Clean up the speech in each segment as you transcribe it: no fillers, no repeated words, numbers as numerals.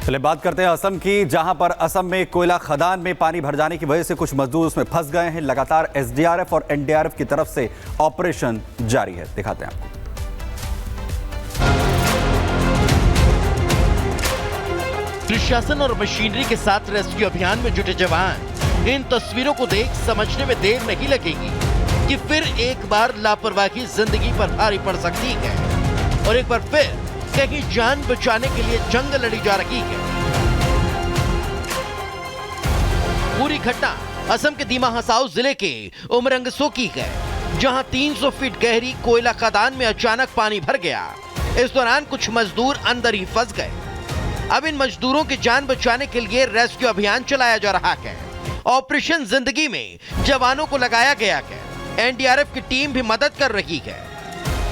चलिए बात करते हैं असम की, जहां पर असम में कोयला खदान में पानी भर जाने की वजह से कुछ मजदूर उसमें फंस गए हैं। लगातार एसडीआरएफ और एनडीआरएफ की तरफ से ऑपरेशन जारी है। दिखाते हैं आपको। प्रशासन और मशीनरी के साथ रेस्क्यू अभियान में जुटे जवान इन तस्वीरों को देख समझने में देर नहीं लगेगी कि फिर एक बार लापरवाही जिंदगी पर भारी पड़ सकती है और एक बार फिर कहीं जान बचाने के लिए जंग लड़ी जा रही है। पूरी घटना असम के दीमा हसाओ जिले के उमरंगसो की है, जहां 300 फीट गहरी कोयला खदान में अचानक पानी भर गया। इस दौरान कुछ मजदूर अंदर ही फंस गए। अब इन मजदूरों की जान बचाने के लिए रेस्क्यू अभियान चलाया जा रहा है। ऑपरेशन जिंदगी में जवानों को लगाया गया है। एनडीआरएफ की टीम भी मदद कर रही है।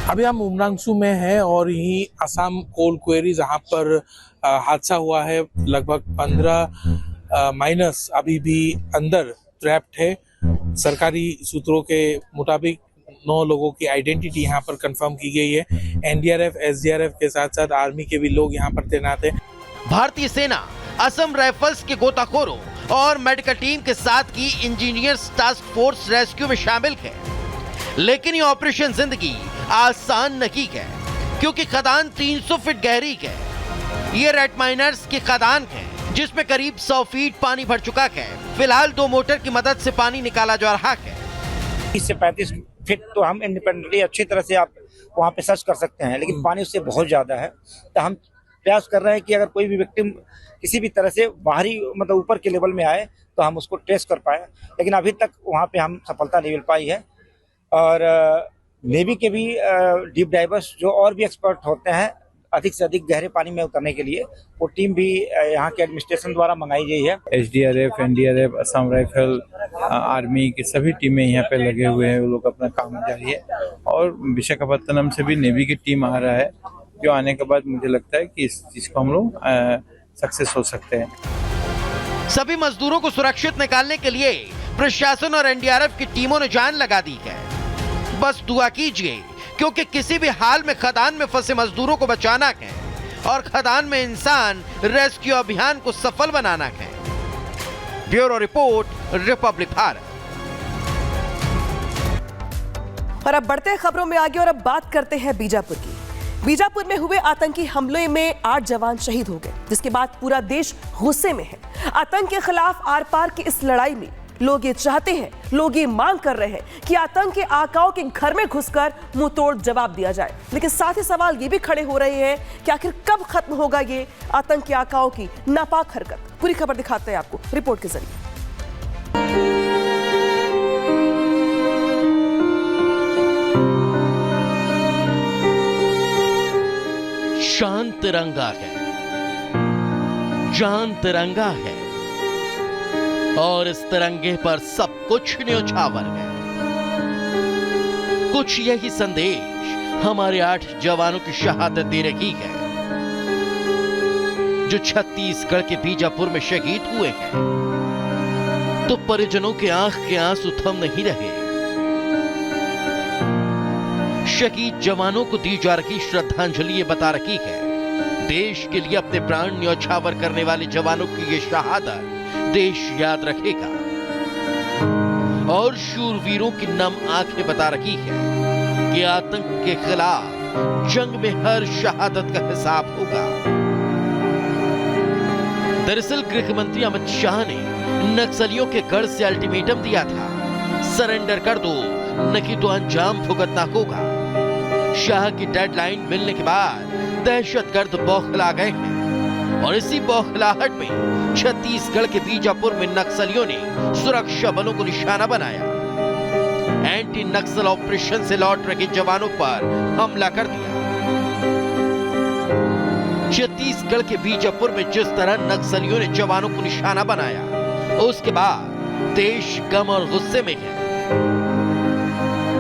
अभी हम उमरांगसू में हैं और यही असम कोल क्वेरी जहां पर हादसा हुआ है। लगभग 15 माइनस अभी भी अंदर ट्रैप्ड है। सरकारी सूत्रों के मुताबिक 9 लोगों की आइडेंटिटी यहां पर कंफर्म की गई है। एनडीआरएफ, एसडीआरएफ के साथ साथ आर्मी के भी लोग यहां पर तैनात हैं। भारतीय सेना, असम राइफल्स के गोताखोरों और मेडिकल टीम के साथ की इंजीनियर्स टास्क फोर्स रेस्क्यू में शामिल है। लेकिन ये ऑपरेशन जिंदगी आसान नहीं है, क्योंकि खदान 300 फीट गहरी है। ये रेड माइनर्स की खदान है, जिसमें करीब 100 फीट पानी भर चुका है। फिलहाल 2 मोटर की मदद से पानी निकाला जा रहा है। 30 से 35 फीट तो हम इंडिपेंडेंटली अच्छी तरह से आप वहाँ पे सर्च कर सकते हैं, लेकिन पानी उससे बहुत ज़्यादा है। तो हम प्रयास कर रहे हैं कि अगर कोई भी विक्टिम किसी भी तरह से बाहरी मतलब ऊपर के लेवल में आए तो हम उसको ट्रेस कर पाए, लेकिन अभी तक वहाँ पे हम सफलता नहीं मिल पाई है। और नेवी के भी डीप डाइवर्स जो और भी एक्सपर्ट होते हैं अधिक से अधिक गहरे पानी में उतरने के लिए, वो टीम भी यहाँ के एडमिनिस्ट्रेशन द्वारा मंगाई गई है। SDRF, NDRF, Assam rifle, army की सभी टीमें यहाँ पे लगे हुए हैं। वो लोग अपना काम जारी है और विशाखापत्तनम से भी नेवी की टीम आ रहा है, जो आने के बाद मुझे लगता है कि इस चीज को हम लोग सक्सेस हो सकते हैं। सभी मजदूरों को सुरक्षित निकालने के लिए प्रशासन और एनडीआरएफ की टीमों ने जान लगा दी है। बस दुआ कीजिए, क्योंकि किसी भी हाल में खदान में फंसे मजदूरों को बचाना है और खदान में इंसान रेस्क्यू अभियान को सफल बनाना है। Bureau report, Republic Bharat. और अब बढ़ते हैं खबरों में आगे और अब बात करते हैं बीजापुर की। बीजापुर में हुए आतंकी हमले में 8 जवान शहीद हो गए, जिसके बाद पूरा देश गुस्से में है। आतंक के खिलाफ आर पार की इस लड़ाई में लोग ये चाहते हैं, लोग ये मांग कर रहे हैं कि आतंक के आकाओं के घर में घुसकर मुंह तोड़ जवाब दिया जाए। लेकिन साथ ही सवाल ये भी खड़े हो रहे हैं कि आखिर कब खत्म होगा ये आतंक के आकाओं की नापाक हरकत। पूरी खबर दिखाते हैं आपको रिपोर्ट के जरिए। शांत तिरंगा है, जान तिरंगा है और इस तिरंगे पर सब कुछ न्योछावर है। कुछ यही संदेश हमारे 8 जवानों की शहादत दे रही है, जो छत्तीसगढ़ के बीजापुर में शहीद हुए हैं। तो परिजनों के आंख के आंसू थम नहीं रहे। शहीद जवानों को दी जा रही श्रद्धांजलि ये बता रही है, देश के लिए अपने प्राण न्योछावर करने वाले जवानों की ये शहादत देश याद रखेगा। और शूरवीरों की नम आंखें बता रही है कि आतंक के खिलाफ जंग में हर शहादत का हिसाब होगा। दरअसल गृह मंत्री अमित शाह ने नक्सलियों के गढ़ से अल्टीमेटम दिया था, सरेंडर कर दो नहीं तो अंजाम भुगतना होगा। शाह की डेडलाइन मिलने के बाद दहशतगर्द बौखला गए हैं और इसी बौखलाहट में छत्तीसगढ़ के बीजापुर में नक्सलियों ने सुरक्षा बलों को निशाना बनाया। एंटी नक्सल ऑपरेशन से लौट रहे जवानों पर हमला कर दिया। छत्तीसगढ़ के बीजापुर में जिस तरह नक्सलियों ने जवानों को निशाना बनाया, उसके बाद देश गम और गुस्से में है।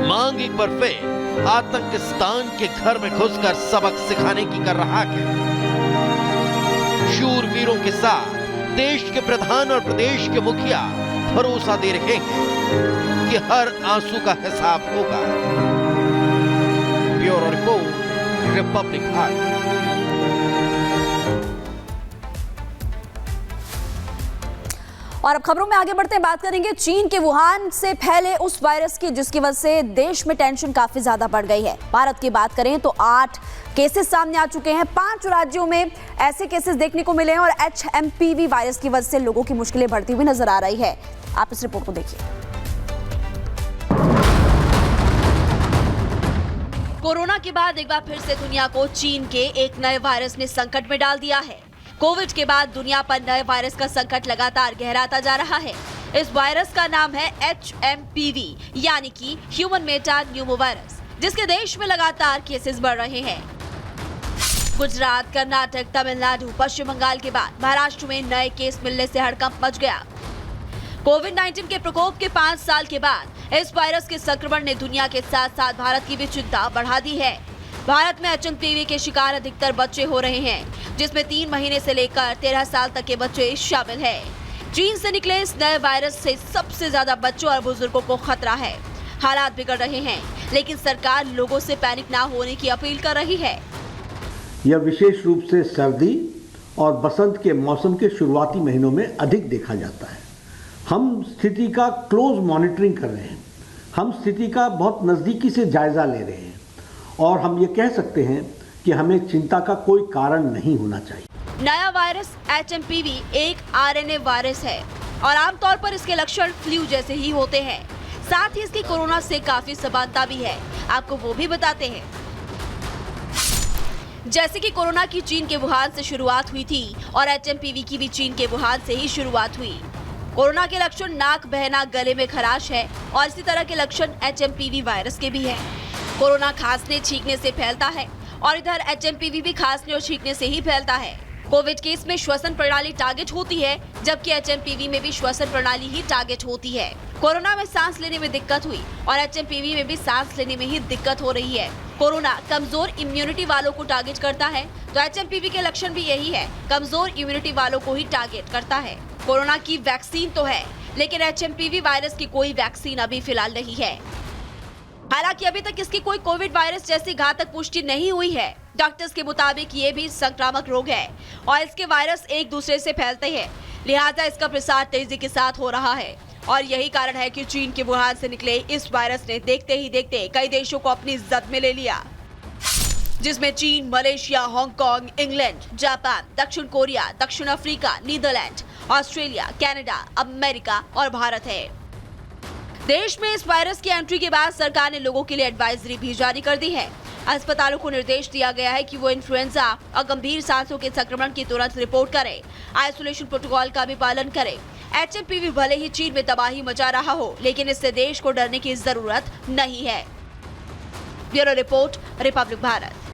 मांग एक बार फिर आतंकिस्तान के घर में घुसकर सबक सिखाने की कर रहा है। शूरवीरों के साथ देश के प्रधान और प्रदेश के मुखिया भरोसा दे रहे हैं कि हर आंसू का हिसाब होगा। Bureau report, Republic Bharat. और अब खबरों में आगे बढ़ते हैं, बात करेंगे चीन के वुहान से फैले उस वायरस की जिसकी वजह से देश में टेंशन काफी ज्यादा बढ़ गई है। भारत की बात करें तो 8 केसेस सामने आ चुके हैं। 5 राज्यों में ऐसे केसेस देखने को मिले हैं और HMPV वायरस की वजह से लोगों की मुश्किलें बढ़ती हुई नजर आ रही है। आप इस रिपोर्ट को देखिए। कोरोना के बाद एक बार फिर से दुनिया को चीन के एक नए वायरस ने संकट में डाल दिया है। कोविड के बाद दुनिया पर नए वायरस का संकट लगातार गहराता जा रहा है। इस वायरस का नाम है HMPV यानी कि ह्यूमन मेटा न्यूमोवायरस, जिसके देश में लगातार केसेस बढ़ रहे हैं। गुजरात, कर्नाटक, तमिलनाडु, पश्चिम बंगाल के बाद महाराष्ट्र में नए केस मिलने से हड़कंप मच गया। कोविड-19 के प्रकोप के 5 साल के बाद इस वायरस के संक्रमण ने दुनिया के साथ साथ भारत की भी चिंता बढ़ा दी है। भारत में HMPV के शिकार अधिकतर बच्चे हो रहे हैं, जिसमें 3 महीने से लेकर 13 साल तक के बच्चे शामिल हैं। चीन से निकले इस नए वायरस से सबसे ज्यादा बच्चों और बुजुर्गों को खतरा है। हालात बिगड़ रहे हैं, लेकिन सरकार लोगों से पैनिक ना होने की अपील कर रही है। यह विशेष रूप से सर्दी और बसंत के मौसम के शुरुआती महीनों में अधिक देखा जाता है। हम स्थिति का क्लोज मॉनिटरिंग कर रहे हैं। हम स्थिति का बहुत नज़दीकी से जायजा ले रहे हैं और हम ये कह सकते हैं कि हमें चिंता का कोई कारण नहीं होना चाहिए। नया वायरस HMPV एक RNA वायरस है और आमतौर पर इसके लक्षण फ्लू जैसे ही होते हैं। साथ ही इसकी कोरोना से काफी समानता भी है। आपको वो भी बताते हैं। जैसे कि कोरोना की चीन के वुहान से शुरुआत हुई थी और HMPV की भी चीन के वुहान से ही शुरुआत हुई। कोरोना के लक्षण नाक बहना, गले में खराश है और इसी तरह के लक्षण HMPV वायरस के भी हैं। कोरोना खांसने छींकने से फैलता है और इधर HMPV भी खांसने और छींकने से ही फैलता है। कोविड केस में श्वसन प्रणाली टारगेट होती है, जबकि HMPV में भी श्वसन प्रणाली ही टारगेट होती है। कोरोना में सांस लेने में दिक्कत हुई और HMPV में भी सांस लेने में ही दिक्कत हो रही है। कोरोना कमजोर इम्यूनिटी वालों को टारगेट करता है, तो HMPV के लक्षण भी यही है, कमजोर इम्यूनिटी वालों को ही टारगेट करता है। कोरोना की वैक्सीन तो है, लेकिन HMPV वायरस की कोई वैक्सीन अभी फिलहाल नहीं है। हालांकि अभी तक इसकी कोई कोविड वायरस जैसी घातक पुष्टि नहीं हुई है। डॉक्टर्स के मुताबिक ये भी संक्रामक रोग है और इसके वायरस एक दूसरे से फैलते हैं, लिहाजा इसका प्रसार तेजी के साथ हो रहा है और यही कारण है कि चीन के वुहान से निकले इस वायरस ने देखते ही देखते कई देशों को अपनी जद में ले लिया, जिसमें चीन, मलेशिया, हांगकांग, इंग्लैंड, जापान, दक्षिण कोरिया, दक्षिण Africa, Netherland, Australia, Canada, America और भारत है। देश में इस वायरस की एंट्री के बाद सरकार ने लोगों के लिए एडवाइजरी भी जारी कर दी है। अस्पतालों को निर्देश दिया गया है कि वो इन्फ्लुएंजा और गंभीर सांसों के संक्रमण की तुरंत रिपोर्ट करें। आइसोलेशन प्रोटोकॉल का भी पालन करें। HMPV भले ही चीन में तबाही मचा रहा हो, लेकिन इससे देश को डरने की जरूरत नहीं है। Bureau report, Republic Bharat.